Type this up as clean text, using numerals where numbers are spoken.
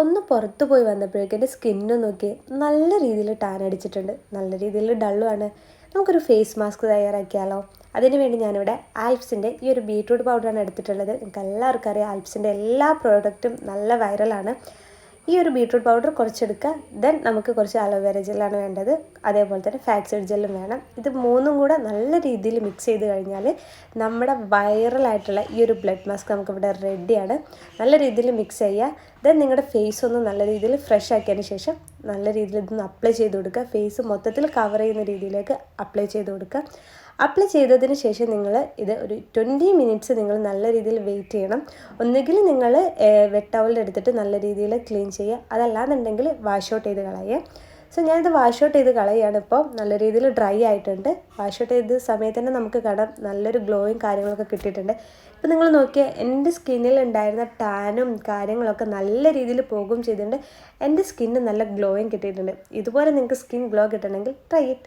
ഒന്ന് പുറത്ത് പോയി വന്നപ്പോഴേക്കും എൻ്റെ സ്കിന്ന് നോക്കി നല്ല രീതിയിൽ ടാൻ അടിച്ചിട്ടുണ്ട്, നല്ല രീതിയിൽ ഡള്ളുമാണ്. നമുക്കൊരു ഫേസ് മാസ്ക് തയ്യാറാക്കിയാലോ? അതിന് വേണ്ടി ഞാനിവിടെ ആൽപ്സിൻ്റെ ഈ ഒരു ബീട്രൂട്ട് പൗഡറാണ് എടുത്തിട്ടുള്ളത്. നിങ്ങൾക്ക് എല്ലാവർക്കും അറിയാം ആൽപ്സിൻ്റെ എല്ലാ പ്രോഡക്റ്റും നല്ല വൈറലാണ്. ഈ ഒരു ബീട്രൂട്ട് പൗഡർ കുറച്ചെടുക്കുക. ദെൻ നമുക്ക് കുറച്ച് അലോവേര ജെല്ലാണ് വേണ്ടത്, അതേപോലെ തന്നെ ഫാക്സൈഡ് ജെല്ലും വേണം. ഇത് മൂന്നും കൂടെ നല്ല രീതിയിൽ മിക്സ് ചെയ്ത് കഴിഞ്ഞാൽ നമ്മുടെ വൈറലായിട്ടുള്ള ഈ ഒരു ബ്ലഡ് മാസ്ക് നമുക്കിവിടെ റെഡിയാണ്. നല്ല രീതിയിൽ മിക്സ് ചെയ്യുക. ദെൻ നിങ്ങളുടെ ഫേസ് ഒന്ന് നല്ല രീതിയിൽ ഫ്രഷ് ആക്കിയതിന് ശേഷം നല്ല രീതിയിൽ ഇതൊന്ന് അപ്ലൈ ചെയ്ത് കൊടുക്കുക. ഫേസ് മൊത്തത്തിൽ കവർ ചെയ്യുന്ന രീതിയിലേക്ക് അപ്ലൈ ചെയ്ത് കൊടുക്കുക. അപ്ലൈ ചെയ്തതിന് ശേഷം നിങ്ങൾ ഇത് ഒരു 20 മിനിറ്റ്സ് നിങ്ങൾ നല്ല രീതിയിൽ വെയിറ്റ് ചെയ്യണം. ഒന്നുകിൽ നിങ്ങൾ വെറ്റ് ടവൽ എടുത്തിട്ട് നല്ല രീതിയിൽ ക്ലീൻ ചെയ്യുക, അതല്ലാന്നുണ്ടെങ്കിൽ വാഷ് ഔട്ട് ചെയ്ത് കളയുക. സോ ഞാനിത് വാഷ് ഔട്ട് ചെയ്ത് കളയുകയാണ്. ഇപ്പോൾ നല്ല രീതിയിൽ ഡ്രൈ ആയിട്ടുണ്ട്. വാഷ് ഔട്ട് ചെയ്ത സമയത്ത് തന്നെ നമുക്ക് കാണാം നല്ലൊരു ഗ്ലോയും കാര്യങ്ങളൊക്കെ കിട്ടിയിട്ടുണ്ട്. ഇപ്പോൾ നിങ്ങൾ നോക്കിയാൽ എൻ്റെ സ്കിന്നിൽ ഉണ്ടായിരുന്ന ടാനും കാര്യങ്ങളൊക്കെ നല്ല രീതിയിൽ പോകുകയും ചെയ്തിട്ടുണ്ട്. എൻ്റെ സ്കിന്ന് നല്ല ഗ്ലോയും കിട്ടിയിട്ടുണ്ട്. ഇതുപോലെ നിങ്ങൾക്ക് സ്കിൻ ഗ്ലോ കിട്ടണമെങ്കിൽ ട്രൈ ഇറ്റ്.